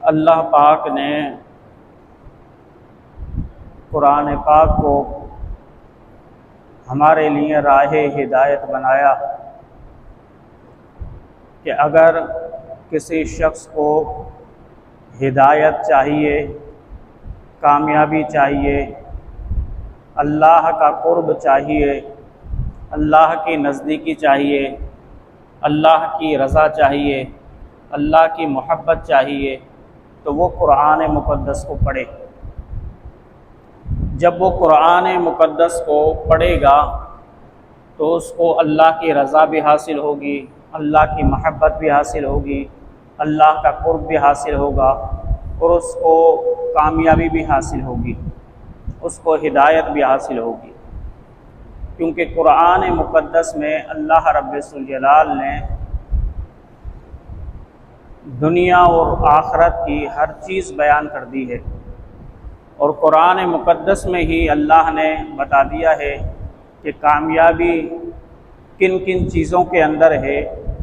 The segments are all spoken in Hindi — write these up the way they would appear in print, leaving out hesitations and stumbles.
अल्लाह पाक ने कुरान पाक को हमारे लिए राह हिदायत बनाया कि अगर किसी शख्स को हिदायत चाहिए, कामयाबी चाहिए, अल्लाह का कुर्ब चाहिए, अल्लाह की नज़दीकी चाहिए, अल्लाह की रज़ा चाहिए, अल्लाह की मोहब्बत चाहिए, तो वो कुरान मुक़द्दस को पढ़े। जब वो कुरान मुक़द्दस को पढ़ेगा तो उसको अल्लाह की रज़ा भी हासिल होगी, अल्लाह की मोहब्बत भी हासिल होगी, अल्लाह का कुर्ब भी हासिल होगा और उसको कामयाबी भी हासिल होगी, उसको हिदायत भी हासिल होगी। क्योंकि कुरान मुक़द्दस में अल्लाह रब्बुल जलाल ने दुनिया और आखिरत की हर चीज़ बयान कर दी है और कुरान मुक़द्दस में ही अल्लाह ने बता दिया है कि कामयाबी किन किन चीज़ों के अंदर है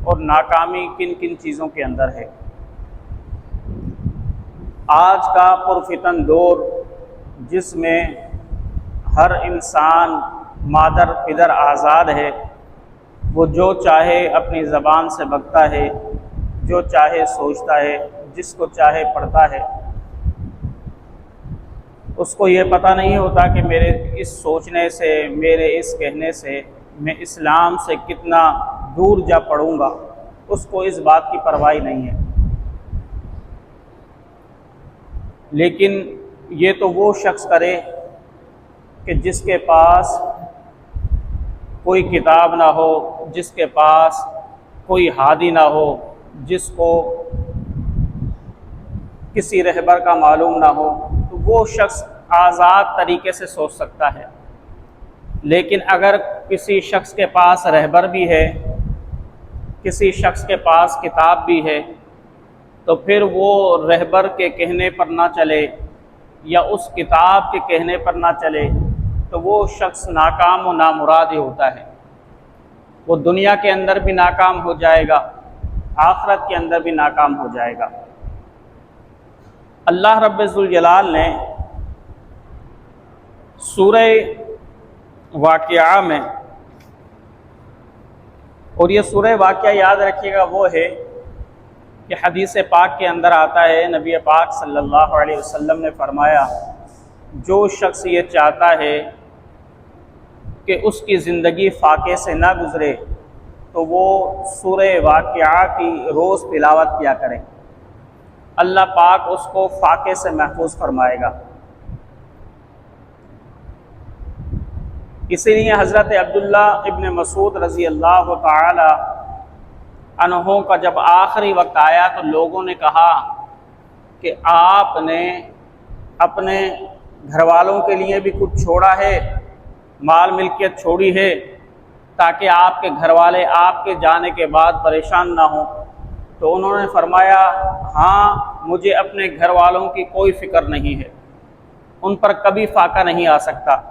और नाकामी किन किन चीज़ों के अंदर है। आज का पुरफितन दौर जिसमें हर इंसान मादर पिदर आज़ाद है, वो जो चाहे अपनी ज़बान से बकता है, जो चाहे सोचता है, जिसको चाहे पढ़ता है। उसको ये पता नहीं होता कि मेरे इस सोचने से, मेरे इस कहने से मैं इस्लाम से कितना दूर जा पड़ूँगा, उसको इस बात की परवाह नहीं है। लेकिन ये तो वो शख्स करे कि जिसके पास कोई किताब ना हो, जिसके पास कोई हादी ना हो, जिसको किसी रहबर का मालूम ना हो, तो वो शख्स आज़ाद तरीके से सोच सकता है। लेकिन अगर किसी शख्स के पास रहबर भी है, किसी शख्स के पास किताब भी है, तो फिर वो रहबर के कहने पर ना चले या उस किताब के कहने पर ना चले तो वो शख्स नाकाम और नामुराद ही होता है। वो दुनिया के अंदर भी नाकाम हो जाएगा, आखिरत के अंदर भी नाकाम हो जाएगा। अल्लाह रब्बुल जलाल ने सूरह वाक़िया में, और ये सूरह वाक़िया याद रखिएगा वो है कि हदीस पाक के अंदर आता है, नबी पाक सल्लल्लाहु अलैहि वसल्लम ने फरमाया, जो शख्स ये चाहता है कि उसकी ज़िंदगी फाके से ना गुज़रे तो वो सूरह वाक़िया की रोज़ तिलावत किया करें, अल्लाह पाक उसको फाके से महफूज फरमाएगा। इसीलिए हज़रत अब्दुल्ला इब्न मसूद रज़ी अल्लाह ताला अन्हों का जब आखिरी वक्त आया तो लोगों ने कहा कि आपने अपने घर वालों के लिए भी कुछ छोड़ा है, माल मिल्कियत छोड़ी है, ताकि आपके घर वाले आपके जाने के बाद परेशान ना हों। तो उन्होंने फरमाया, हाँ, मुझे अपने घर वालों की कोई फ़िक्र नहीं है, उन पर कभी फाका नहीं आ सकता।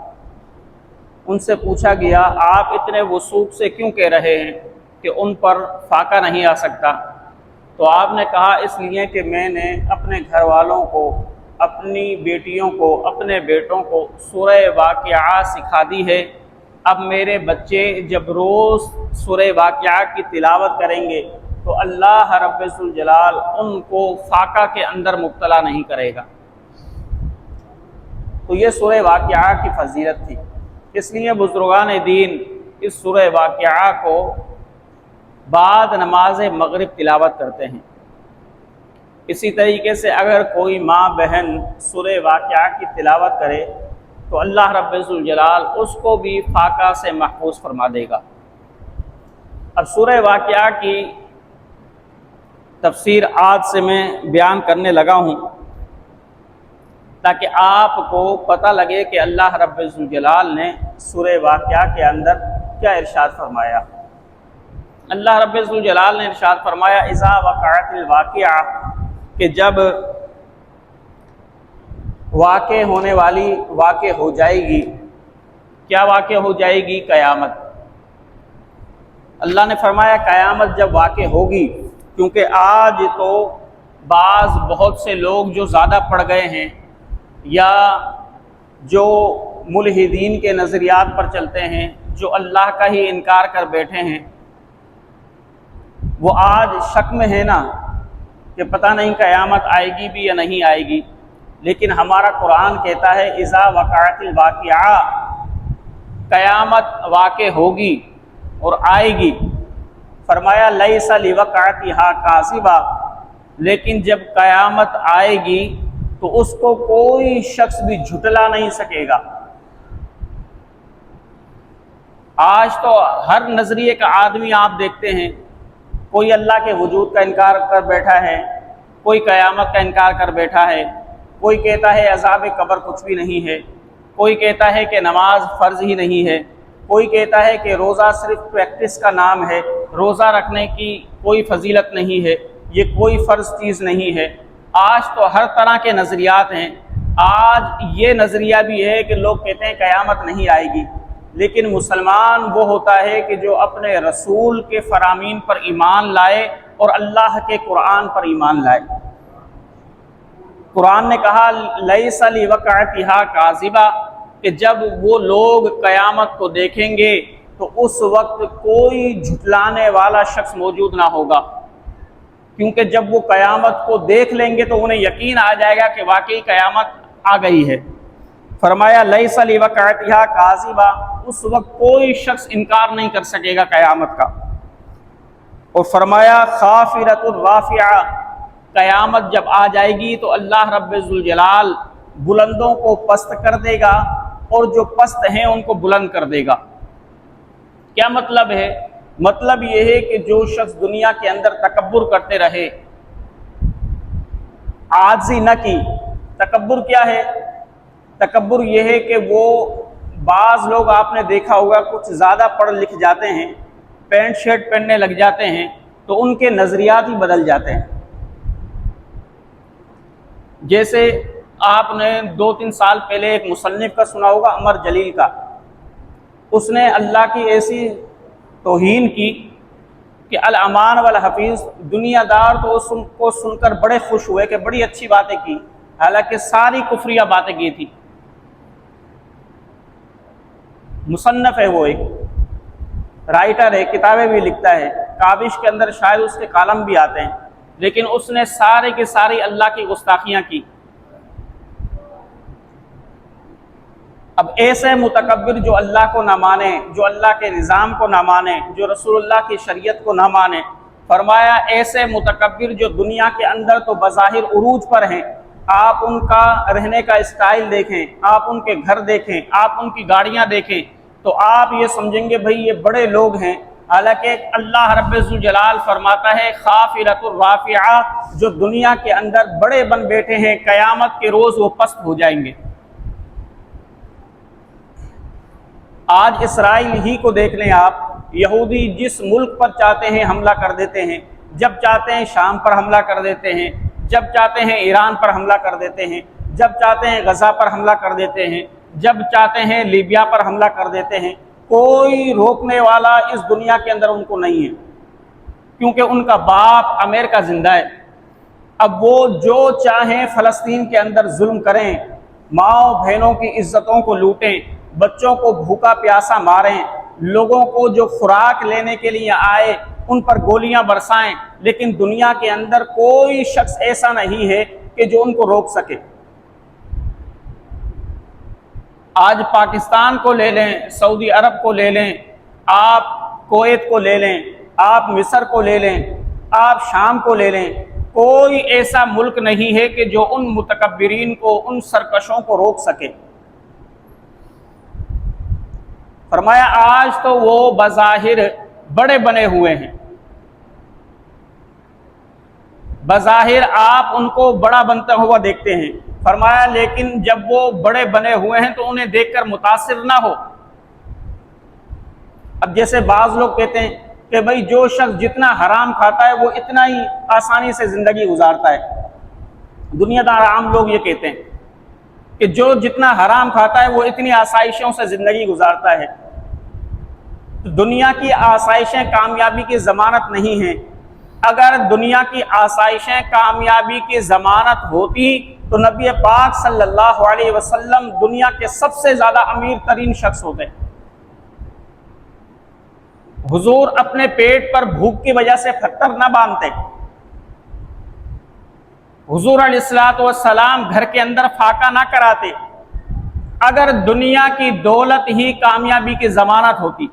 उनसे पूछा गया, आप इतने वसूख से क्यों कह रहे हैं कि उन पर फाका नहीं आ सकता? तो आपने कहा, इसलिए कि मैंने अपने घर वालों को, अपनी बेटियों को, अपने बेटों को सूरह वाक़िया सिखा दी है। अब मेरे बच्चे जब रोज़ सूरह वाक़िया की तिलावत करेंगे तो अल्लाह रब्बुल जलाल उनको फाका के अंदर मुब्तला नहीं करेगा। तो ये सूरह वाक़िया की फजीलत थी, इसलिए बुज़ुर्गान दीन इस सूरह वाक़िया को बाद नमाज मगरिब तिलावत करते हैं। इसी तरीके से अगर कोई माँ बहन सूरह वाक़िया की तिलावत करे तो अल्लाह रब्बुल जलाल उसको भी फाका से महफूज फरमा देगा। अब सूरह वाक़िया की तफसीर आज से मैं बयान करने लगा हूँ ताकि आपको पता लगे कि अल्लाह रब्बुल जलाल ने सूरह वाक़िया के अंदर क्या इरशाद फरमाया। अल्लाह रब्बुल जलाल ने इरशाद फरमाया, इज़ा वक़अतिल वाक़िया, कि जब वाक़े होने वाली वाक़े हो जाएगी। क्या वाक़े हो जाएगी? क़यामत। अल्लाह ने फरमाया क़यामत जब वाक़े होगी, क्योंकि आज तो बहुत से लोग जो ज़्यादा पढ़ गए हैं या जो मुल्हिदीन के नज़रियात पर चलते हैं, जो अल्लाह का ही इनकार कर बैठे हैं, वो आज शक में है ना कि पता नहीं क़यामत आएगी भी या नहीं आएगी। लेकिन हमारा कुरान कहता है इज़ा वक़अतिल वाक़िआ, क़यामत वाक़े होगी और आएगी। फरमाया लैसा लिवक़अतिहा काज़िबा, लेकिन जब क़यामत आएगी तो उसको कोई शख्स भी झुटला नहीं सकेगा। आज तो हर नज़रिए का आदमी आप देखते हैं, कोई अल्लाह के वजूद का इनकार कर बैठा है, कोई क़यामत का इनकार कर बैठा है, कोई कहता है अज़ाब कब्र कुछ भी नहीं है, कोई कहता है कि नमाज फ़र्ज़ ही नहीं है, कोई कहता है कि रोज़ा सिर्फ प्रैक्टिस का नाम है, रोज़ा रखने की कोई फजीलत नहीं है, ये कोई फ़र्ज़ चीज़ नहीं है। आज तो हर तरह के नज़रियात हैं। आज ये नज़रिया भी है कि लोग कहते हैं क़यामत नहीं आएगी, लेकिन मुसलमान वो होता है कि जो अपने रसूल के फ़रामीन पर ईमान लाए और अल्लाह के कुरान पर ईमान लाए। कुरान ने कहा लैसा लिवक़अतिहा काज़िबा, कि जब वो लोग क़यामत को देखेंगे तो उस वक्त कोई झुटलाने वाला शख्स मौजूद ना होगा, क्योंकि जब वो क़यामत को देख लेंगे तो उन्हें यकीन आ जाएगा कि वाकई क़यामत आ गई है। फरमाया लैसा लिवक़अतिहा काज़िबा, उस वक्त कोई शख्स इनकार नहीं कर सकेगा क़यामत का। और फरमाया खाफ़िरतुर राफ़िआ, क़यामत जब आ जाएगी तो अल्लाह रब्बुल जलाल बुलंदों को पस्त कर देगा और जो पस्त हैं उनको बुलंद कर देगा। क्या मतलब है? मतलब ये है कि जो शख्स दुनिया के अंदर तकब्बुर करते रहे, आजी न की। तकब्बुर क्या है? तकब्बुर ये है कि वो बाज़ लोग आपने देखा होगा कुछ ज़्यादा पढ़ लिख जाते हैं, पैंट शर्ट पहनने लग जाते हैं तो उनके नज़रियात ही बदल जाते हैं। जैसे आपने 2-3 साल पहले एक मुसन्निफ़ का सुना होगा, अमर जलील का। उसने अल्लाह की ऐसी तौहीन की कि अल अमान वल हफीज़, दुनियादार तो उसको सुनकर बड़े खुश हुए कि बड़ी अच्छी बातें की, हालांकि सारी कुफरिया बातें की थी। मुसन्नफ़ है वो, एक राइटर है, किताबें भी लिखता है, काबिश के अंदर शायद उसके कालम भी आते हैं, लेकिन उसने सारे की सारी अल्लाह की गुस्ताखियाँ की। अब ऐसे मुतकब्बिर जो अल्लाह को ना माने, जो अल्लाह के निज़ाम को ना माने, जो रसूलुल्लाह की शरीयत को ना माने, फरमाया ऐसे मुतकब्बिर जो दुनिया के अंदर तो बज़ाहिर उरूज पर हैं, आप उनका रहने का स्टाइल देखें, आप उनके घर देखें, आप उनकी गाड़ियाँ देखें तो आप ये समझेंगे भाई ये बड़े लोग हैं। हालांकि अल्लाह रब्बुल जलाल फरमाता है खाफ़िरतुर राफ़िआ, जो दुनिया के अंदर बड़े बन बैठे हैं, क़यामत के रोज़ वो पस्त हो जाएंगे। आज इसराइल ही को देख लें आप, यहूदी जिस मुल्क पर चाहते हैं हमला कर देते हैं, जब चाहते हैं शाम पर हमला कर देते हैं, जब चाहते हैं ईरान पर हमला कर देते हैं, जब चाहते हैं गज़ा पर हमला कर देते हैं, जब चाहते हैं लीबिया पर हमला कर देते हैं। कोई रोकने वाला इस दुनिया के अंदर उनको नहीं है, क्योंकि उनका बाप अमेरिका जिंदा है। अब वो जो चाहें फ़लस्तीन के अंदर जुल्म करें, माओ बहनों की इज्जतों को लूटें, बच्चों को भूखा प्यासा मारें, लोगों को जो खुराक लेने के लिए आए उन पर गोलियां बरसाएं, लेकिन दुनिया के अंदर कोई शख्स ऐसा नहीं है कि जो उनको रोक सके। आज पाकिस्तान को ले लें, सऊदी अरब को ले लें, आप कुवैत को ले लें, आप मिस्र को ले लें, आप शाम को ले लें, कोई ऐसा मुल्क नहीं है कि जो उन मुतकब्बिरीन को, उन सरकशों को रोक सके। फरमाया आज तो वो बज़ाहिर बड़े बने हुए हैं, बज़ाहिर आप उनको बड़ा बनता हुआ देखते हैं। फरमाया लेकिन जब वो बड़े बने हुए हैं तो उन्हें देखकर मुतासिर ना हो। अब जैसे बाज़ लोग कहते हैं कि भाई जो शख्स जितना हराम खाता है वो इतना ही आसानी से ज़िंदगी गुजारता है। दुनियादार आम लोग ये कहते हैं कि जो जितना हराम खाता है वो इतनी आसाइशों से ज़िंदगी गुजारता है। तो दुनिया की आसाइशें कामयाबी की ज़मानत नहीं हैं। अगर दुनिया की आसाइशें कामयाबी की जमानत होती तो नबी पाक सल्लल्लाहु अलैहि वसल्लम दुनिया के सबसे ज्यादा अमीर तरीन शख्स होते। हुजूर अपने पेट पर भूख की वजह से पत्थर न बांधते। हुजूर अलैहिस्सलातु वस्सलाम घर के अंदर फाका ना कराते अगर दुनिया की दौलत ही कामयाबी की जमानत होती।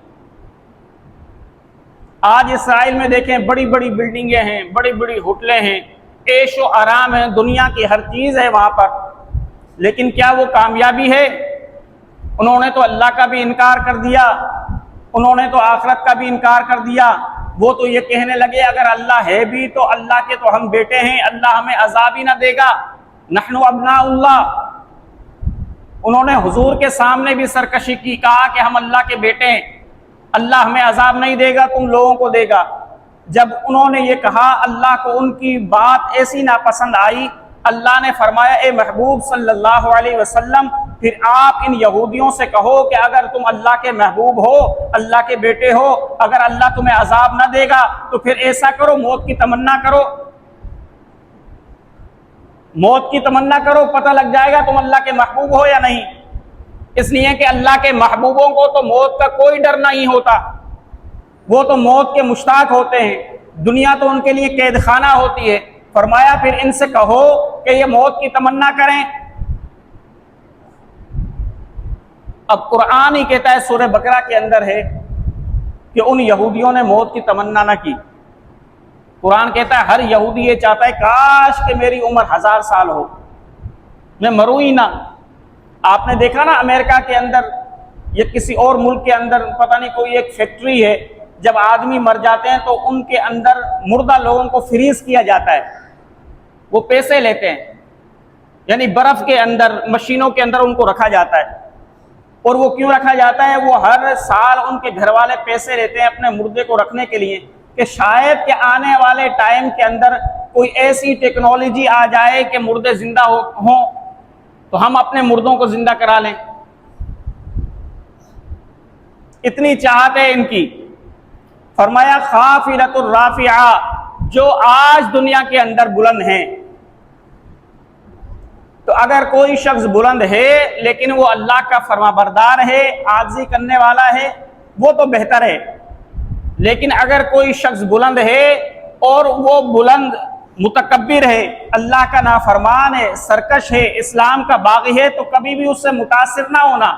आज इसराइल में देखें, बड़ी बड़ी बिल्डिंगें हैं, बड़ी बड़ी होटलें हैं, ऐशो आराम है, दुनिया की हर चीज है वहां पर, लेकिन क्या वो कामयाबी है? उन्होंने तो अल्लाह का भी इनकार कर दिया, उन्होंने तो आखिरत का भी इनकार कर दिया। वो तो ये कहने लगे अगर अल्लाह है भी तो अल्लाह के तो हम बेटे हैं, अल्लाह हमें अजाब ही ना देगा, नहनु अब्नाउल्लाह। उन्होंने हुजूर के सामने भी सरकशी की, कहा कि हम अल्लाह के बेटे हैं, अल्लाह हमें अजाब नहीं देगा, तुम लोगों को देगा। जब उन्होंने ये कहा, अल्लाह को उनकी बात ऐसी नापसंद आई, अल्लाह ने फरमाया, ए महबूब सल्लल्लाहु अलैहि वसल्लम, फिर आप इन यहूदियों से कहो कि अगर तुम अल्लाह के महबूब हो, अल्लाह के बेटे हो, अगर अल्लाह तुम्हें अजाब ना देगा तो फिर ऐसा करो, मौत की तमन्ना करो, मौत की तमन्ना करो, पता लग जाएगा तुम अल्लाह के महबूब हो या नहीं। इसलिए कि अल्लाह के महबूबों को तो मौत का कोई डर नहीं होता, वो तो मौत के मुश्ताक होते हैं, दुनिया तो उनके लिए कैद खाना होती है। फरमाया फिर इनसे कहो कि ये मौत की तमन्ना करें। अब कुरान ही कहता है, सूरह बकरा के अंदर है कि उन यहूदियों ने मौत की तमन्ना ना की। कुरान कहता है हर यहूदी ये चाहता है काश कि मेरी उम्र 1000 साल हो, मैं मरूं ही ना। आपने देखा ना अमेरिका के अंदर या किसी और मुल्क के अंदर, पता नहीं कोई एक फैक्ट्री है, जब आदमी मर जाते हैं तो उनके अंदर मुर्दा लोगों को फ्रीज किया जाता है, वो पैसे लेते हैं, यानी बर्फ के अंदर, मशीनों के अंदर उनको रखा जाता है। और वो क्यों रखा जाता है? वो हर साल उनके घर वाले पैसे लेते हैं अपने मुर्दे को रखने के लिए, कि शायद के आने वाले टाइम के अंदर कोई ऐसी टेक्नोलॉजी आ जाए कि मुर्दे जिंदा हो तो हम अपने मुर्दों को जिंदा करा लें। इतनी चाहत है इनकी। फरमाया खाफिलतुर राफिआ, जो आज दुनिया के अंदर बुलंद हैं। तो अगर कोई शख्स बुलंद है लेकिन वो अल्लाह का फरमाबरदार है, आजिज़ी करने वाला है, वो तो बेहतर है। लेकिन अगर कोई शख्स बुलंद है और वो बुलंद मुतकब्बिर है, अल्लाह का नाफरमान है, सरकश है, इस्लाम का बागी है, तो कभी भी उससे मुतासिर ना होना।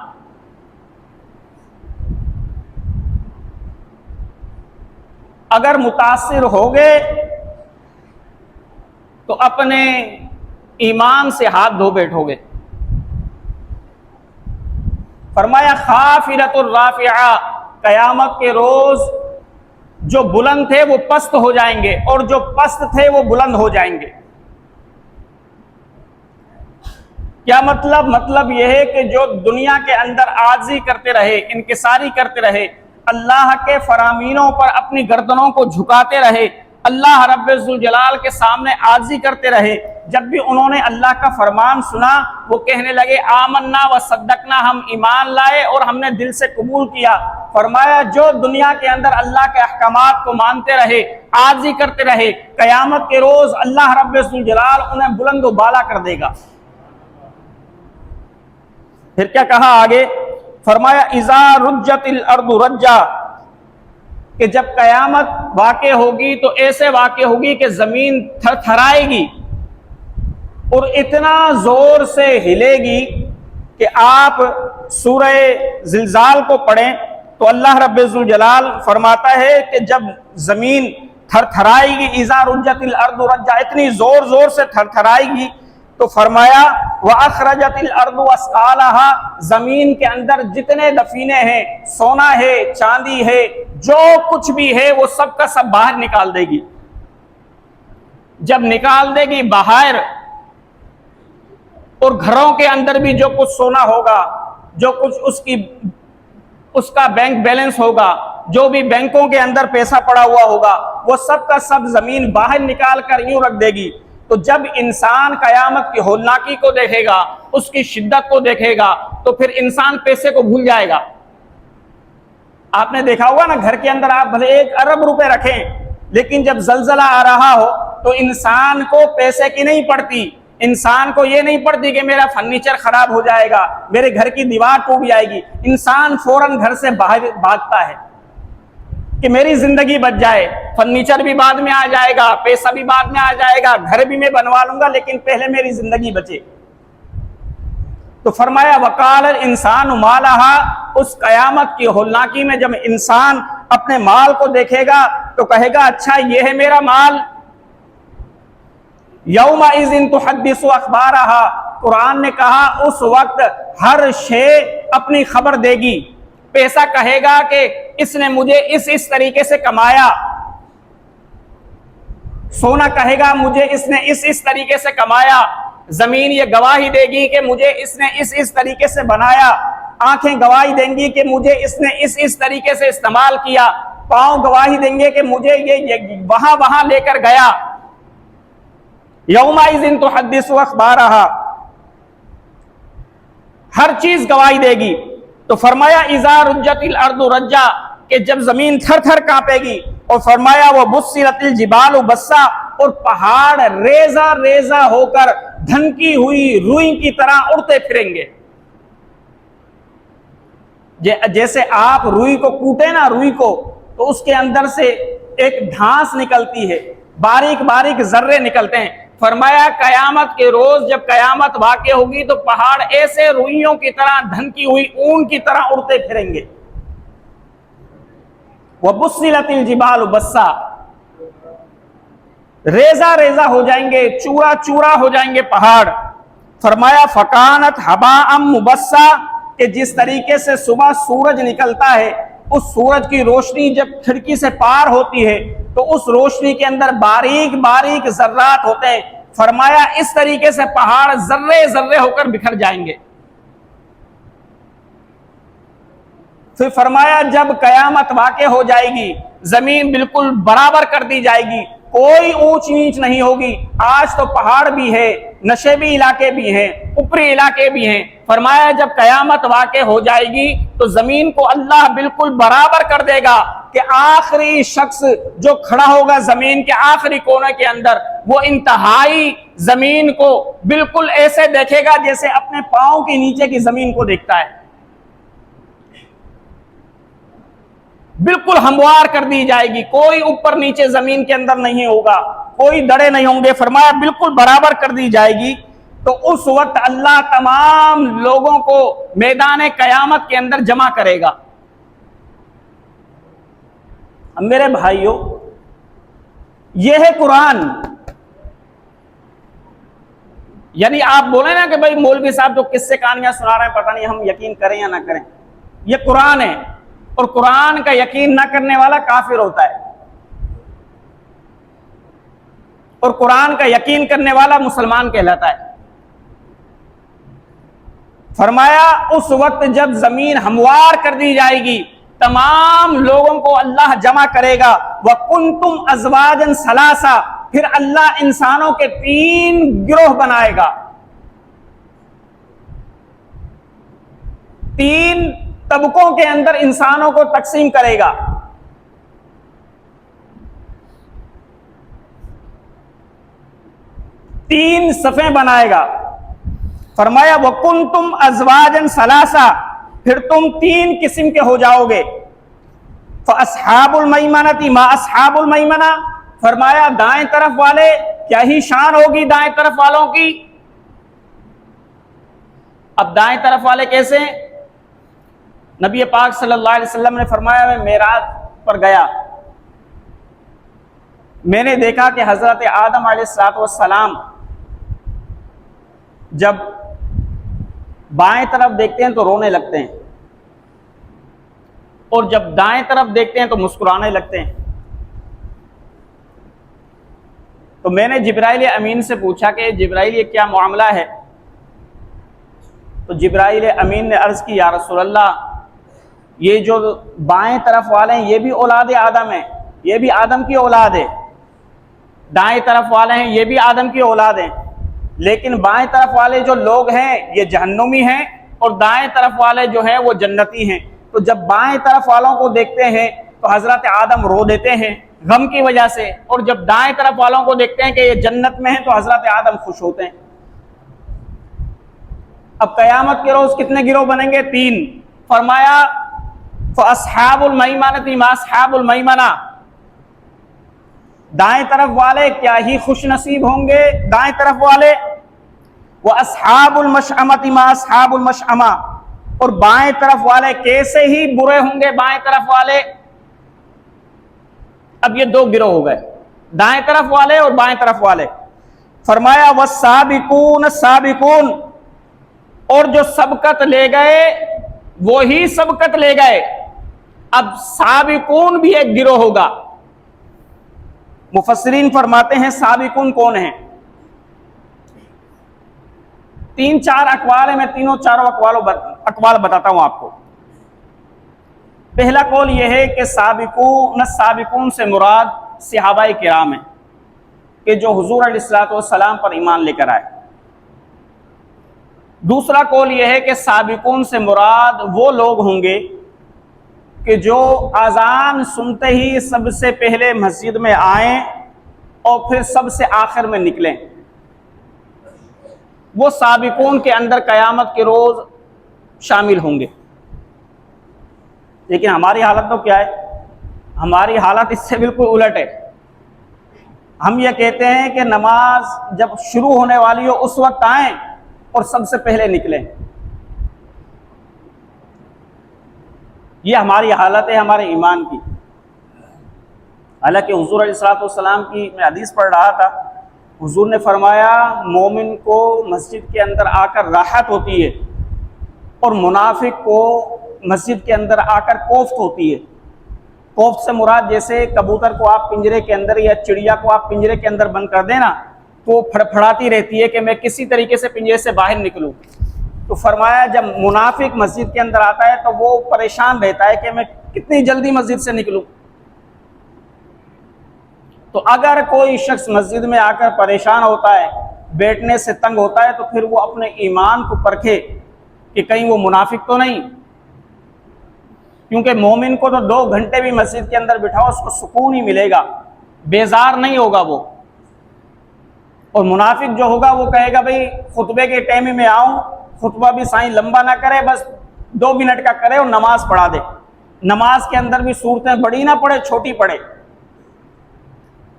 अगर मुतासिर हो गए तो अपने ईमान से हाथ धो बैठोगे। फरमाया खाफिलतुर राफिआ, कयामत के रोज जो बुलंद थे वो पस्त हो जाएंगे और जो पस्त थे वो बुलंद हो जाएंगे। क्या मतलब? मतलब यह है कि जो दुनिया के अंदर आजिज़ी करते रहे, इनकिसारी करते रहे, अल्लाह के फरामीनों पर अपनी गर्दनों को झुकाते रहे, अल्लाह रब्बुल जलाल के सामने आजिज़ी करते रहे, जब भी उन्होंने अल्लाह का फरमान सुना वो कहने लगे आमन्ना व सद्दकना, हम ईमान लाए और हमने दिल से कबूल किया। फरमाया जो दुनिया के अंदर अल्लाह के अहकामात को मानते रहे, आजिज़ी करते रहे, कयामत के रोज अल्लाह रब्बुल जलाल उन्हें बुलंद व बाला कर देगा। फिर क्या कहा आगे? फरमाया इज़ा रुज्जतिल अर्दु रज्जा, कि जब कयामत वाक़े होगी तो ऐसे वाक़े होगी कि जमीन थरथराएगी और इतना जोर से हिलेगी कि आप सूरह जिलजाल को पढ़ें तो अल्लाह रब्बुल जलाल फरमाता है कि जब जमीन थरथराएगी, इज़ा रुज्जतिल अर्दु रज्जा, इतनी जोर जोर से थरथराएगी, तो फरमाया व अखरजतिल अर्दु अस्कालहा, जमीन के अंदर जितने दफीने हैं, सोना है, चांदी है, जो कुछ भी है वो सब का सब बाहर निकाल देगी। जब निकाल देगी बाहर, और घरों के अंदर भी जो कुछ सोना होगा, जो कुछ उसका बैंक बैलेंस होगा, जो भी बैंकों के अंदर पैसा पड़ा हुआ होगा, वो सब का सब जमीन बाहर निकाल कर यूं रख देगी। तो जब इंसान कयामत की होलनाकी को देखेगा, उसकी शिद्दत को देखेगा, तो फिर इंसान पैसे को भूल जाएगा। आपने देखा होगा ना, घर के अंदर आप भले 1 अरब रुपए रखें, लेकिन जब जलजला आ रहा हो तो इंसान को पैसे की नहीं पड़ती, इंसान को ये नहीं पड़ती कि मेरा फर्नीचर खराब हो जाएगा, मेरे घर की दीवार टूट जाएगी। इंसान फौरन घर से बाहर भागता है कि मेरी जिंदगी बच जाए, फर्नीचर भी बाद में आ जाएगा, पैसा भी बाद में आ जाएगा, घर भी मैं बनवा लूंगा, लेकिन पहले मेरी जिंदगी बचे। तो फरमाया वकाल इंसान मालहा, उस कयामत की होलनाकी में जब इंसान अपने माल को देखेगा तो कहेगा अच्छा ये है मेरा माल। यौमा इज़िन तुहद्दिसु अखबारहा, कुरान ने कहा उस वक्त हर शे अपनी खबर देगी। पैसा कहेगा कि इसने मुझे इस तरीके से कमाया, सोना कहेगा मुझे इसने इस तरीके से कमाया, जमीन ये गवाही देगी कि मुझे इसने इस तरीके से बनाया, आंखें गवाही देंगी कि मुझे इसने इस तरीके से इस्तेमाल किया, पांव गवाही देंगे कि मुझे ये वहां वहां लेकर गया। यौमाइज़िन तुहद्दिसु अखबारहा, हर चीज गवाही देगी। तो फरमाया इज़ा रुज्जतिल अर्दु रज्जा, कि जब जमीन थर थर कांपेगी। और फरमाया वो बुस्सिरतिल जिबालु बस्सा, और पहाड़ रेजा रेजा होकर धनकी हुई रुई की तरह उड़ते फिरेंगे। जैसे आप रुई को कूटे ना, रुई को, तो उसके अंदर से एक घास निकलती है, बारीक बारीक जर्रे निकलते हैं। फरमाया कयामत के रोज जब कयामत वाक़ई होगी तो पहाड़ ऐसे रुइयों की तरह धनकी हुई ऊन की तरह उड़ते फिरेंगे। वह बुस्सिलतिल जिबालु बस्सा, रेजा रेजा हो जाएंगे, चूरा चूरा हो जाएंगे पहाड़। फरमाया फकानत हबाअम मुबस्सा, कि जिस तरीके से सुबह सूरज निकलता है, उस सूरज की रोशनी जब खिड़की से पार होती है तो उस रोशनी के अंदर बारीक बारीक जर्रात होते हैं। फरमाया इस तरीके से पहाड़ जर्रे जर्रे होकर बिखर जाएंगे। फिर फरमाया जब कयामत वाक़ई हो जाएगी, जमीन बिल्कुल बराबर कर दी जाएगी, कोई ऊंच नीच नहीं होगी। आज तो पहाड़ भी है, नशेबी इलाके भी हैं, ऊपरी इलाके भी हैं। फरमाया जब कयामत वाक़ई हो जाएगी तो जमीन को अल्लाह बिल्कुल बराबर कर देगा कि आखिरी शख्स जो खड़ा होगा जमीन के आखिरी कोने के अंदर, वो इंतहाई जमीन को बिल्कुल ऐसे देखेगा जैसे अपने पांव के नीचे की जमीन को देखता है। बिल्कुल हमवार कर दी जाएगी, कोई ऊपर नीचे जमीन के अंदर नहीं होगा, कोई दड़े नहीं होंगे। फरमाया बिल्कुल बराबर कर दी जाएगी। तो उस वक्त अल्लाह तमाम लोगों को मैदान कयामत के अंदर जमा करेगा। अब मेरे भाइयों, यह है कुरान। यानी आप बोले ना कि भाई मौलवी साहब जो किस्से कहानियां सुना रहे हैं, पता नहीं हम यकीन करें या ना करें। यह कुरान है, और कुरान का यकीन ना करने वाला काफिर होता है, और कुरान का यकीन करने वाला मुसलमान कहलाता है। फरमाया उस वक्त जब जमीन हमवार कर दी जाएगी, तमाम लोगों को अल्लाह जमा करेगा। व कुंतुम अज़वाजन सलासा, फिर अल्लाह इंसानों के 3 गिरोह बनाएगा, 3 तबकों के अंदर इंसानों को तकसीम करेगा। तीन सफ़े बनाएगा। फरमाया वकुंतुम अज़वाजन सलासा, फिर तुम 3 किस्म के हो जाओगे। फ़अस्हाबुल मैमनती मा अस्हाबुल मैमना, फरमाया दाएं तरफ वाले क्या ही शान होगी दाएं तरफ वालों की। अब दाएं तरफ वाले कैसे? नबी पाक सल्लल्लाहु अलैहि वसल्लम ने फरमाया मैं मेराज पर गया, मैंने देखा कि हजरत आदम अलैहिस्सलाम जब बाएं तरफ देखते हैं तो रोने लगते हैं, और जब दाएं तरफ देखते हैं तो मुस्कुराने लगते हैं। तो मैंने जिब्राइल अमीन से पूछा कि जिब्राइल ये क्या मामला है? तो जिब्राइल अमीन ने अर्ज की या रसूलल्लाह, ये जो बाएं तरफ वाले हैं ये भी औलाद आदम है, ये भी आदम की औलाद है। दाएं तरफ वाले हैं ये भी आदम की औलाद हैं, लेकिन बाएं तरफ वाले जो लोग हैं ये जहन्नुमी हैं, और दाएं तरफ वाले जो हैं वो जन्नती हैं। तो जब बाएं तरफ वालों को देखते हैं तो हजरत आदम रो देते हैं, गम की वजह से, और जब दाएं तरफ वालों को देखते हैं कि ये जन्नत में है तो हजरत आदम खुश होते हैं। अब कयामत के रोज कितने गिरोह बनेंगे? 3। फरमाया फअस्हाबुल मैमनति मा अस्हाबुल मैमना, दाएं तरफ वाले क्या ही खुश नसीब होंगे दाएं तरफ वाले। व अस्हाबुल मशअमति मा अस्हाबुल मशअमा, और बाएं तरफ वाले कैसे ही बुरे होंगे बाएं तरफ वाले। अब ये 2 गिरोह हो गए, दाएं तरफ वाले और बाएं तरफ वाले। फरमाया वस्साबिकून साबिकून, और जो सबकत ले गए वो ही सबकत ले गए। अब साबिकून भी एक गिरोह होगा। मुफस्सिरीन फरमाते हैं साबिकून कौन है? 3-4 अकवाल है, मैं तीनों चारों अकवाल बताता हूं आपको। पहला कौल यह है कि साबिकून से मुराद सहाबाए किराम है कि जो हुजूर अलैहिस्सलातु वस्सलाम पर ईमान लेकर आए। दूसरा कौल यह है कि साबिकून से मुराद वो लोग होंगे कि जो आज़ान सुनते ही सबसे पहले मस्जिद में आए और फिर सबसे आखिर में निकलें। वो साबिकून के अंदर कयामत के रोज शामिल होंगे। लेकिन हमारी हालत तो क्या है? हमारी हालत इससे बिल्कुल उलट है। हम ये कहते हैं कि नमाज जब शुरू होने वाली हो उस वक्त आए और सबसे पहले निकलें। ये हमारी हालत है हमारे ईमान की। हालांकि हुजूर अलैहिस्सलातु वस्सलाम की मैं हदीस पढ़ रहा था, हुजूर ने फरमाया मोमिन को मस्जिद के अंदर आकर राहत होती है और मुनाफिक को मस्जिद के अंदर आकर कोफ्त होती है। कोफ्त से मुराद जैसे कबूतर को आप पिंजरे के अंदर या चिड़िया को आप पिंजरे के अंदर बंद कर देना तो फड़फड़ाती रहती है कि मैं किसी तरीके से पिंजरे से बाहर निकलूं। तो फरमाया जब मुनाफिक मस्जिद के अंदर आता है तो वो परेशान रहता है कि मैं कितनी जल्दी मस्जिद से निकलूं। तो अगर कोई शख्स मस्जिद में आकर परेशान होता है, बैठने से तंग होता है, तो फिर वो अपने ईमान को परखे कि कहीं वो मुनाफिक तो नहीं। क्योंकि मोमिन को तो 2 घंटे भी मस्जिद के अंदर बिठाओ उसको सुकून ही मिलेगा, बेजार नहीं होगा वो। और मुनाफिक जो होगा वो कहेगा भाई खुतबे के टाइम में आऊं, खुतबा भी साईं लंबा ना करे, बस 2 मिनट का करे और नमाज पढ़ा दे। नमाज के अंदर भी सूरतें बड़ी ना पड़े, छोटी पड़े।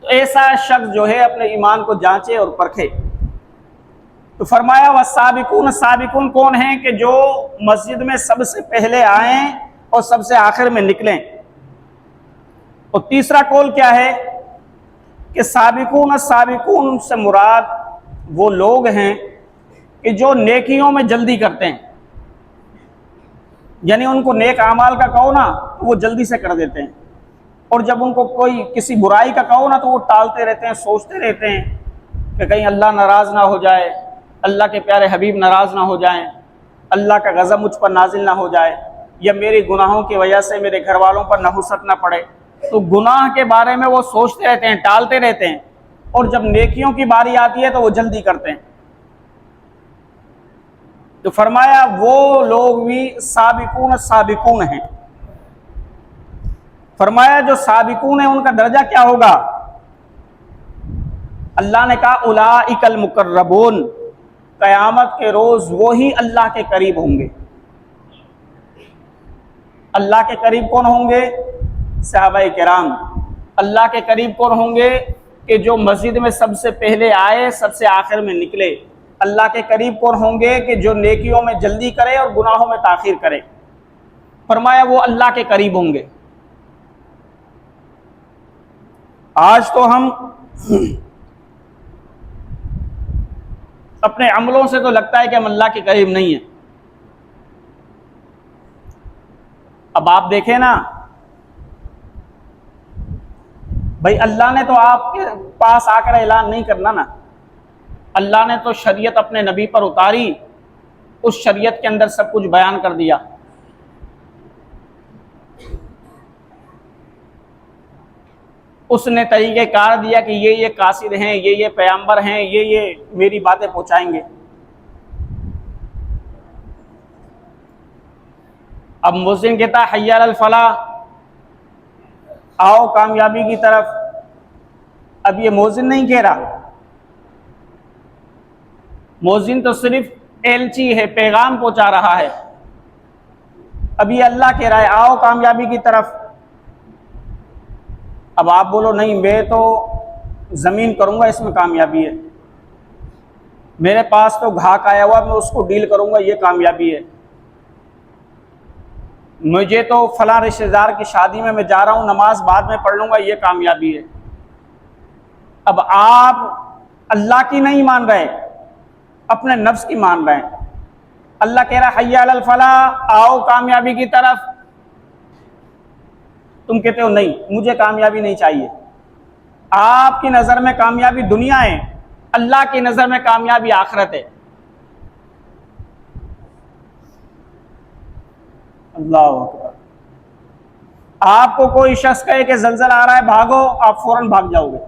तो ऐसा शख्स जो है अपने ईमान को जांचे और परखे। तो फरमाया वह साबिकून कौन है कि जो मस्जिद में सबसे पहले आए और सबसे आखिर में निकलें। और तीसरा कौल क्या है कि साबिकून से मुराद वो लोग हैं कि जो नेकियों में जल्दी करते हैं, यानी उनको नेक आमाल का कहो ना तो वो जल्दी से कर देते हैं, और जब उनको कोई किसी बुराई का कहो ना तो वो टालते रहते हैं, सोचते रहते हैं कि कहीं अल्लाह नाराज़ ना हो जाए, अल्लाह के प्यारे हबीब नाराज़ ना हो जाएं, अल्लाह का गज़ब मुझ पर नाजिल ना हो जाए, या मेरे गुनाहों की वजह से मेरे घर वालों पर नहुसत ना पड़े। तो गुनाह के बारे में वो सोचते रहते हैं, टालते रहते हैं, और जब नेकियों की बारी आती है तो वो जल्दी करते हैं। तो फरमाया वो लोग भी साबिकून हैं। फरमाया जो साबिकून है उनका दर्जा क्या होगा? अल्लाह ने कहा उलाइकल मुकर्रबून, कयामत के रोज वो ही अल्लाह के करीब होंगे। अल्लाह के करीब कौन होंगे? सहाबाए किराम। अल्लाह के करीब कौन होंगे? कि जो मस्जिद में सबसे पहले आए सबसे आखिर में निकले। अल्लाह के करीब कौन होंगे? कि जो नेकियों में जल्दी करे और गुनाहों में ताखीर करे। फरमाया वो अल्लाह के करीब होंगे। आज तो हम अपने अमलों से तो लगता है कि हम अल्लाह के करीब नहीं है। अब आप देखें ना भाई, अल्लाह ने तो आपके पास आकर ऐलान नहीं करना ना, अल्लाह ने तो शरीयत अपने नबी पर उतारी, उस शरीयत के अंदर सब कुछ बयान कर दिया। उसने तरीक़ेकार दिया कि ये कासिद हैं, ये पैगंबर हैं, ये मेरी बातें पहुंचाएंगे। अब मुस्लिम कहता है हय्या अलल फलाह, आओ कामयाबी की तरफ। अब ये मोजिन नहीं कह रहा, मोजिन तो सिर्फ एलची है, पैगाम पहुंचा रहा है। अब ये अल्लाह कह रहा है आओ कामयाबी की तरफ। अब आप बोलो नहीं, मैं तो ज़मीन करूंगा, इसमें कामयाबी है। मेरे पास तो घाक आया हुआ, मैं उसको डील करूंगा, ये कामयाबी है। मुझे तो फलां रिश्तेदार की शादी में मैं जा रहा हूं, नमाज बाद में पढ़ लूंगा, ये कामयाबी है। अब आप अल्लाह की नहीं मान रहे, अपने नफ्स की मान रहे हैं। अल्लाह कह रहा है हय्या अलल फलाह, आओ कामयाबी की तरफ। तुम कहते हो नहीं, मुझे कामयाबी नहीं चाहिए। आपकी नज़र में कामयाबी दुनिया है, अल्लाह की नज़र में कामयाबी आखिरत है। अल्लाह अकबर। आपको कोई शख्स कहे कि जलजला आ रहा है भागो, आप फौरन भाग जाओगे।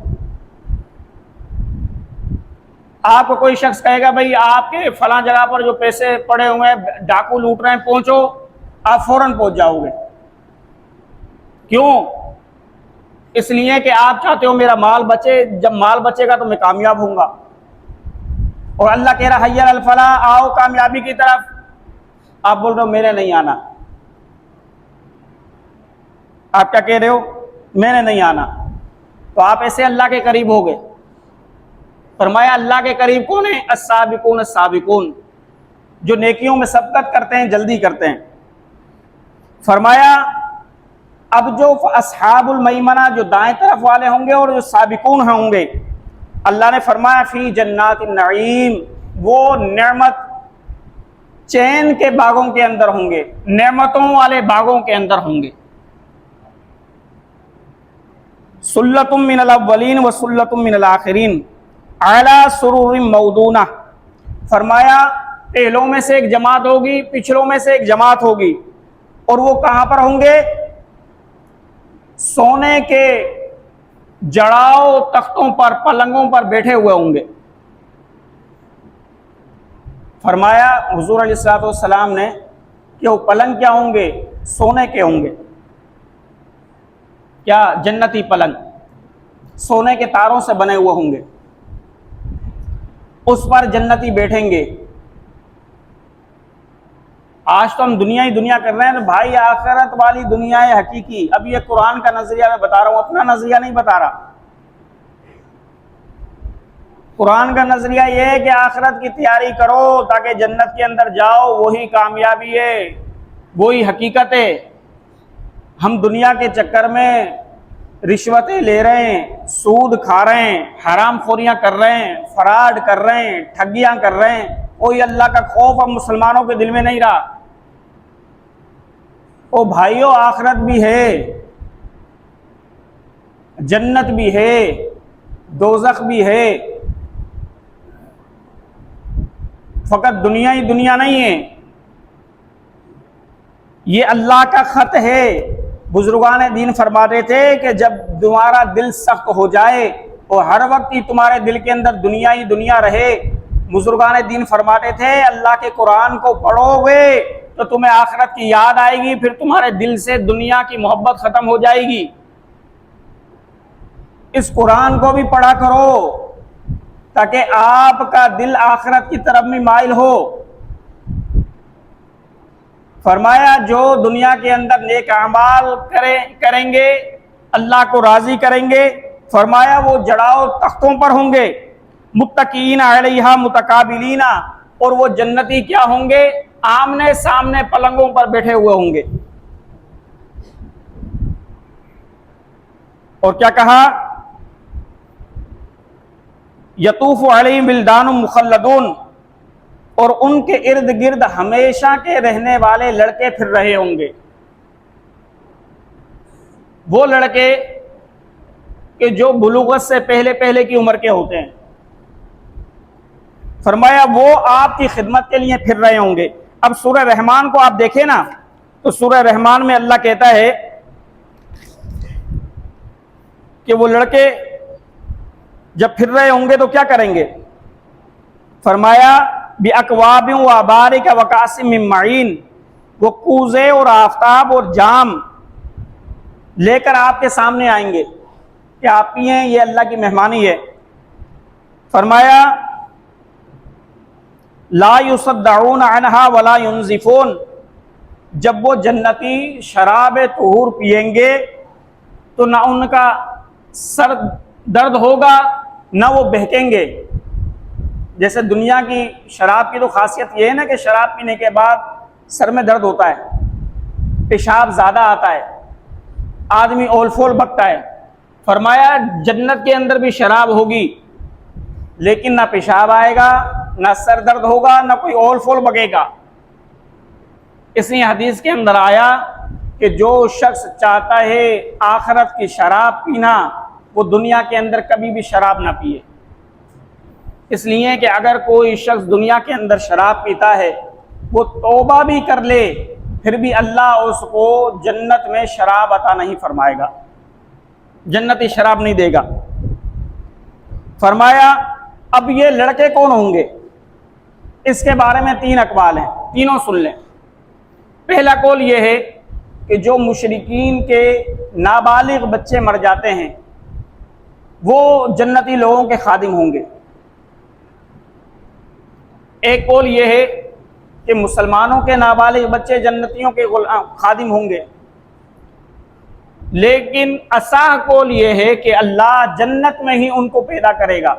आपको कोई शख्स कहेगा भाई आपके फलां जगह पर जो पैसे पड़े हुए हैं, डाकू लूट रहे हैं, पहुंचो, आप फौरन पहुंच जाओगे। क्यों? इसलिए कि आप चाहते हो मेरा माल बचे, जब माल बचेगा तो मैं कामयाब होऊंगा। और अल्लाह कह रहा हय्या अलल फलाह, आओ कामयाबी की तरफ। आप बोल रहे हो मेरे नहीं आना। आप क्या कह रहे हो? मैंने नहीं आना। तो आप ऐसे अल्लाह के करीब हो गए। फरमाया अल्लाह के करीब कौन है? अस्साबिकून अस्साबिकून, जो नेकियों में सबकत करते हैं, जल्दी करते हैं। फरमाया अब जो अस्हाबुल मैमना, जो दाएं तरफ वाले होंगे, और जो साबिकून होंगे, अल्लाह ने फरमाया फी जन्नातिन नईम, वो नेमत चैन के बागों के अंदर होंगे, नेमतों वाले बागों के अंदर होंगे। सुल्लतुम मिनल अव्वलीन व सुल्लतुम मिनल आखिरीन अला सुरूरिम मौदूना। फरमाया पहलों में से एक जमात होगी, पिछलों में से एक जमात होगी। और वो कहां पर होंगे? सोने के जड़ाओ तख्तों पर, पलंगों पर बैठे हुए होंगे। फरमाया हुजूर अलैहिस्सलातु वस्सलाम ने कि वो पलंग क्या होंगे? सोने के होंगे। क्या? जन्नती पलंग, सोने के तारों से बने हुए होंगे। उस पर जन्नती बैठेंगे। आज तो हम दुनिया ही दुनिया कर रहे हैं, तो भाई आखिरत वाली दुनिया है हकीकी। अब ये कुरान का नजरिया मैं बता रहा हूं, अपना नजरिया नहीं बता रहा। कुरान का नजरिया ये है कि आखिरत की तैयारी करो ताकि जन्नत के अंदर जाओ, वही कामयाबी है, वही हकीकत है। हम दुनिया के चक्कर में रिश्वतें ले रहे हैं, सूद खा रहे हैं, हराम खोरियां कर रहे हैं, फराड कर रहे हैं, ठगियां कर रहे हैं। कोई अल्लाह का खौफ अब मुसलमानों के दिल में नहीं रहा। ओ भाइयों, आखिरत भी है, जन्नत भी है, दोज़ख भी है। फकत दुनिया ही दुनिया नहीं है, ये अल्लाह का खत है। बुजुर्गान दीन फरमाते थे कि जब तुम्हारा दिल सख्त हो जाए और हर वक्त ही तुम्हारे दिल के अंदर दुनिया ही दुनिया रहे, बुजुर्गान दीन फरमाते थे अल्लाह के कुरान को पढ़ोगे तो तुम्हें आखिरत की याद आएगी, फिर तुम्हारे दिल से दुनिया की मोहब्बत खत्म हो जाएगी। इस कुरान को भी पढ़ा करो ताकि आपका दिल आखिरत की तरफ में माइल हो। फरमाया जो दुनिया के अंदर नेक अमाल करेंगे, अल्लाह को राजी करेंगे, फरमाया वो जड़ाओ तख्तों पर होंगे, मुत्तकीन अलैहा मुतकाबिलीना, और वो जन्नती क्या होंगे? आमने सामने पलंगों पर बैठे हुए होंगे। और क्या कहा? यतूफु अलैहिम बिल्दानुम मुखल्लदून, और उनके इर्द गिर्द हमेशा के रहने वाले लड़के फिर रहे होंगे। वो लड़के कि जो बुलूगत से पहले पहले की उम्र के होते हैं। फरमाया वो आपकी खिदमत के लिए फिर रहे होंगे। अब सूरह रहमान को आप देखें ना, तो सूरह रहमान में अल्लाह कहता है कि वो लड़के जब फिर रहे होंगे तो क्या करेंगे? फरमाया बि अकवाबिन व अबारिक व कासिम मिन मईन, वो कूजे और आफताब और जाम लेकर आपके सामने आएंगे कि आप पिए, ये अल्लाह की मेहमानी है। फरमाया ला युसद्दऊन अन्हा वला युनज़िफून, जब वो जन्नती शराब तहूर पिएंगे तो ना उनका सर दर्द होगा ना वो बहकेंगे। जैसे दुनिया की शराब की तो खासियत ये है ना कि शराब पीने के बाद सर में दर्द होता है, पेशाब ज़्यादा आता है, आदमी ओल फोल बकता है। फरमाया जन्नत के अंदर भी शराब होगी लेकिन ना पेशाब आएगा, ना सर दर्द होगा, ना कोई ओल फोल बकेगा। इसलिए हदीस के अंदर आया कि जो शख्स चाहता है आखिरत की शराब पीना, वो दुनिया के अंदर कभी भी शराब ना पिए। इसलिए कि अगर कोई शख्स दुनिया के अंदर शराब पीता है, वो तौबा भी कर ले, फिर भी अल्लाह उसको जन्नत में शराब अता नहीं फरमाएगा, जन्नती शराब नहीं देगा। फरमाया अब ये लड़के कौन होंगे, इसके बारे में 3 अक़वाल हैं, तीनों सुन लें। पहला कौल ये है कि जो मुशरिकीन के नाबालिग बच्चे मर जाते हैं वो जन्नती लोगों के खादिम होंगे। एक कौल ये है कि मुसलमानों के नाबालिग बच्चे जन्नतियों के खादिम होंगे। लेकिन असाह कौल ये है कि अल्लाह जन्नत में ही उनको पैदा करेगा,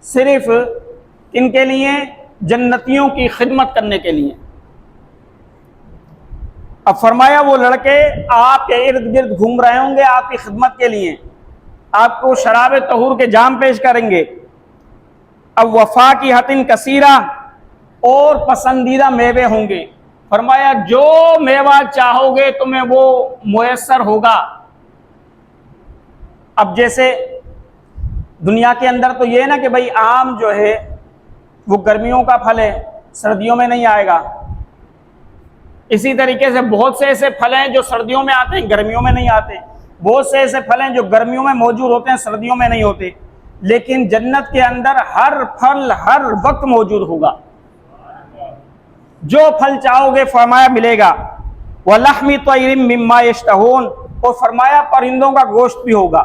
सिर्फ इनके लिए, जन्नतियों की खिदमत करने के लिए। अब फरमाया वो लड़के आपके इर्द गिर्द घूम रहे होंगे आपकी खिदमत के लिए, आपको शराब तहूर के जाम पेश करेंगे। अब वफा की हतिन कसीरा, और पसंदीदा मेवे होंगे। फरमाया जो मेवा चाहोगे तुम्हें वो मुयस्सर होगा। अब जैसे दुनिया के अंदर तो ये है ना कि भाई आम जो है वो गर्मियों का फल है, सर्दियों में नहीं आएगा। इसी तरीके से बहुत से ऐसे फल हैं जो सर्दियों में आते हैं, गर्मियों में नहीं आते। बहुत से ऐसे फल हैं जो गर्मियों में मौजूद होते हैं, सर्दियों में नहीं होते। लेकिन जन्नत के अंदर हर फल हर वक्त मौजूद होगा, जो फल चाहोगे फरमाया मिलेगा। वलहमी तयरिम मिम्मा यश्तहून, और फरमाया परिंदों का गोश्त भी होगा।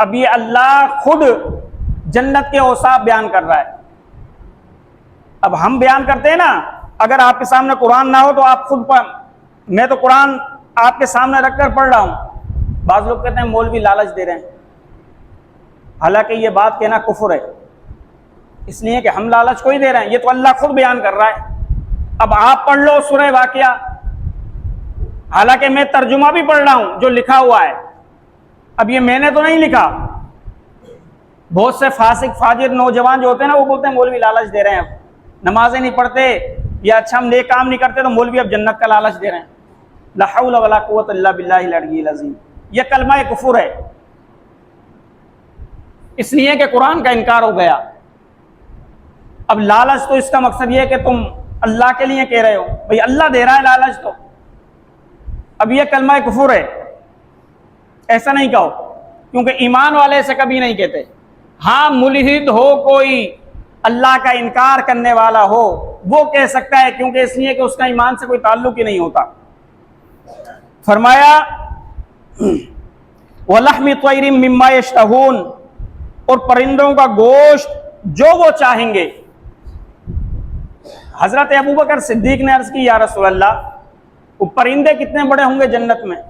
अब ये अल्लाह खुद जन्नत के औसाफ बयान कर रहा है। अब हम बयान करते हैं ना, अगर आपके सामने कुरान ना हो तो आप खुद पढ़, मैं तो कुरान आपके सामने रखकर पढ़ रहा हूं। बाज़ लोग कहते हैं मौलवी लालच दे रहे हैं, हालांकि ये बात कहना कुफ्र है, इसलिए कि हम लालच को ही दे रहे हैं, ये तो अल्लाह खुद बयान कर रहा है। अब आप पढ़ लो सूरह वाक़िया, हालांकि मैं तर्जुमा भी पढ़ रहा हूं जो लिखा हुआ है। अब ये मैंने तो नहीं लिखा। बहुत से फासिक फाजिर नौजवान जो होते हैं ना, वो बोलते हैं मौलवी लालच दे रहे हैं, नमाजें नहीं पढ़ते या अच्छा हम नेक काम नहीं करते तो मौलवी अब जन्नत का लालच दे रहे हैं। ला हौला वला कुव्वता इल्ला बिल्लाहिल अलिय्यिल अज़ीम, यह कलमा कुफ्र है, इसलिए कि कुरान का इनकार हो गया। अब लालच तो इसका मकसद यह है कि तुम अल्लाह के लिए कह रहे हो, भाई अल्लाह दे रहा है लालच, तो अब यह कलमा कुफ्र है, ऐसा नहीं कहो, क्योंकि ईमान वाले ऐसे कभी नहीं कहते। हाँ, मुल्हिद हो कोई, अल्लाह का इनकार करने वाला हो, वो कह सकता है, क्योंकि इसलिए कि उसका ईमान से कोई ताल्लुक ही नहीं होता। फरमाया वलहमी तयरिम मिम्मा यश्तहून, और परिंदों का गोश्त जो वो चाहेंगे। हजरत अबू बकर सिद्दीक ने अर्ज की, या रसूल अल्लाह, वो परिंदे कितने बड़े होंगे जन्नत में?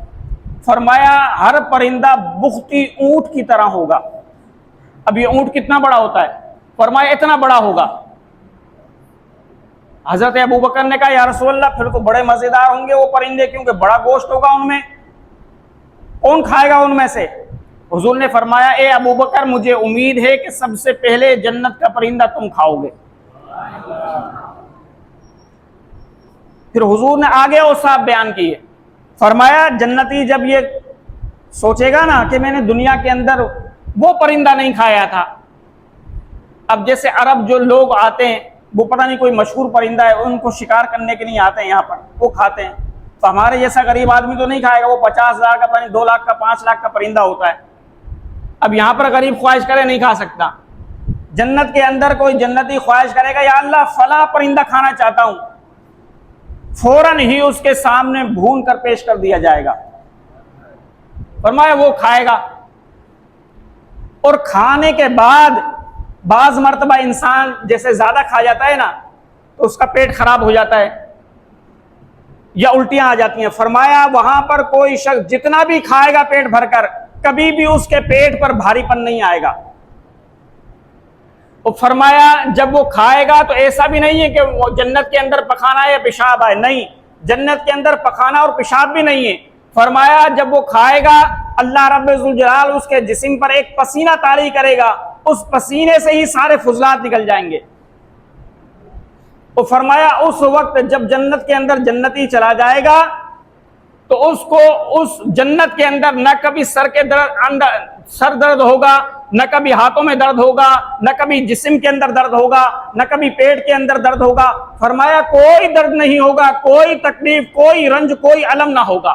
फरमाया हर परिंदा बुख्ती ऊंट की तरह होगा। अब ये ऊंट कितना बड़ा होता है? फरमाया इतना बड़ा होगा। हजरत अबू बकर ने कहा, या रसूल अल्लाह, फिर तो बड़े मजेदार होंगे वो परिंदे, क्योंकि बड़ा गोश्त होगा उनमें, कौन खाएगा उनमें से? हुजूर ने फरमाया, ए अबू बकर, मुझे उम्मीद है कि सबसे पहले जन्नत का परिंदा तुम खाओगे। फिर हुजूर ने आगे औसाफ बयान किए। फरमाया जन्नती जब ये सोचेगा ना कि मैंने दुनिया के अंदर वो परिंदा नहीं खाया था, अब जैसे अरब जो लोग आते हैं, वो पता नहीं कोई मशहूर परिंदा है, उनको शिकार करने के लिए आते हैं यहाँ पर, वो खाते हैं, तो हमारे जैसा गरीब आदमी तो नहीं खाएगा। वो 50,000 का, पता नहीं 2 लाख का, 5 लाख का परिंदा होता है। अब यहाँ पर गरीब ख्वाहिश करे नहीं खा सकता। जन्नत के अंदर कोई जन्नती ख्वाहिश करेगा, या अल्लाह फला परिंदा खाना चाहता हूँ, फौरन ही उसके सामने भून कर पेश कर दिया जाएगा। फरमाया वो खाएगा, और खाने के बाद बाज मर्तबा इंसान जैसे ज्यादा खा जाता है ना तो उसका पेट खराब हो जाता है या उल्टियां आ जाती हैं। फरमाया वहां पर कोई शख्स जितना भी खाएगा पेट भरकर, कभी भी उसके पेट पर भारीपन नहीं आएगा। तो फरमाया जब वो खाएगा तो ऐसा भी नहीं है कि वो जन्नत के अंदर पखाना है या पेशाब आए, नहीं, जन्नत के अंदर पखाना और पेशाब भी नहीं है। फरमाया जब वो खाएगा अल्लाह रब्बुल जलाल उसके जिस्म पर एक पसीना तारी करेगा, उस पसीने से ही सारे फुजलात निकल जाएंगे। तो फरमाया उस वक्त जब जन्नत के अंदर जन्नती चला जाएगा तो उसको उस जन्नत के अंदर न कभी सर दर्द होगा, न कभी हाथों में दर्द होगा, न कभी जिस्म के अंदर दर्द होगा, न कभी पेट के अंदर दर्द होगा। फरमाया कोई दर्द नहीं होगा, कोई तकलीफ, कोई रंज, कोई अलम ना होगा।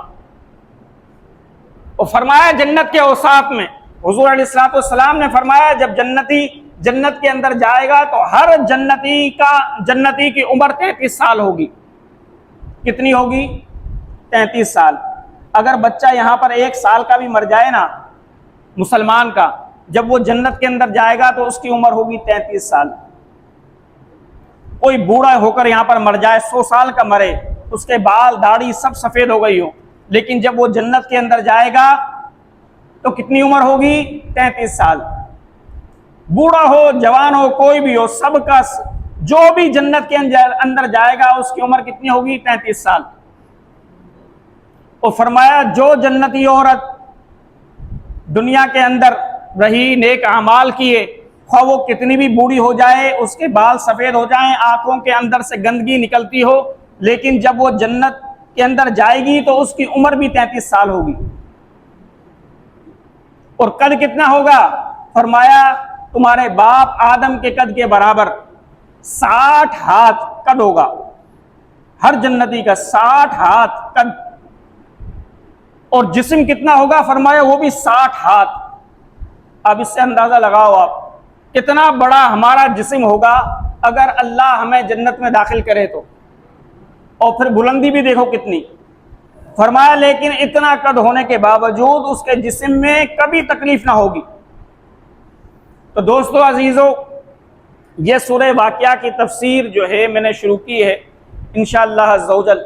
और फरमाया जन्नत के औसाफ में हुजूर अलैहिस्सलाम ने फरमाया जब जन्नती जन्नत के अंदर जाएगा तो हर जन्नती की उम्र 33 साल होगी। कितनी होगी? 33 साल। अगर बच्चा यहां पर 1 साल का भी मर जाए ना मुसलमान का, जब वो जन्नत के अंदर जाएगा तो उसकी उम्र होगी 33 साल। कोई बूढ़ा होकर यहां पर मर जाए, 100 साल का मरे, उसके बाल दाढ़ी सब सफेद हो गई हो, लेकिन जब वो जन्नत के अंदर जाएगा तो कितनी उम्र होगी? 33 साल। बूढ़ा हो जवान हो कोई भी हो, सबका जो भी जन्नत के अंदर जाएगा उसकी उम्र कितनी होगी? 33 साल। और फरमाया जो जन्नती औरत दुनिया के अंदर रही, नेक अमाल किए, ख्वाह वो कितनी भी बूढ़ी हो जाए, उसके बाल सफेद हो जाएं, आंखों के अंदर से गंदगी निकलती हो, लेकिन जब वो जन्नत के अंदर जाएगी तो उसकी उम्र भी 33 साल होगी। और कद कितना होगा? फरमाया तुम्हारे बाप आदम के कद के बराबर 60 हाथ कद होगा, हर जन्नती का 60 हाथ कद। और जिस्म कितना होगा? फरमाया वो भी 60 हाथ। अब इससे अंदाजा लगाओ आप कितना बड़ा हमारा जिस्म होगा अगर अल्लाह हमें जन्नत में दाखिल करे तो। और फिर बुलंदी भी देखो कितनी। फरमाया लेकिन इतना कद होने के बावजूद उसके जिस्म में कभी तकलीफ ना होगी। तो दोस्तों अजीजों, ये सूरह वाक़िया की तफसीर जो है मैंने शुरू की है, इंशाअल्लाह अज़्ज़वजल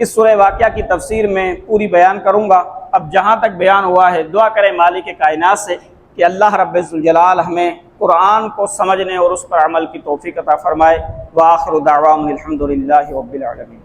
इस सूरह वाक़िया की तफसीर में पूरी बयान करूँगा। अब जहाँ तक बयान हुआ है दुआ करें मालिक कायनात से कि अल्लाह रब्बुल जलाल हमें कुरान को समझने और उस पर अमल की तौफीक अता फरमाए। व आखिरु दाअवाना अल्हम्दुलिल्लाहि रब्बिल आलमीन।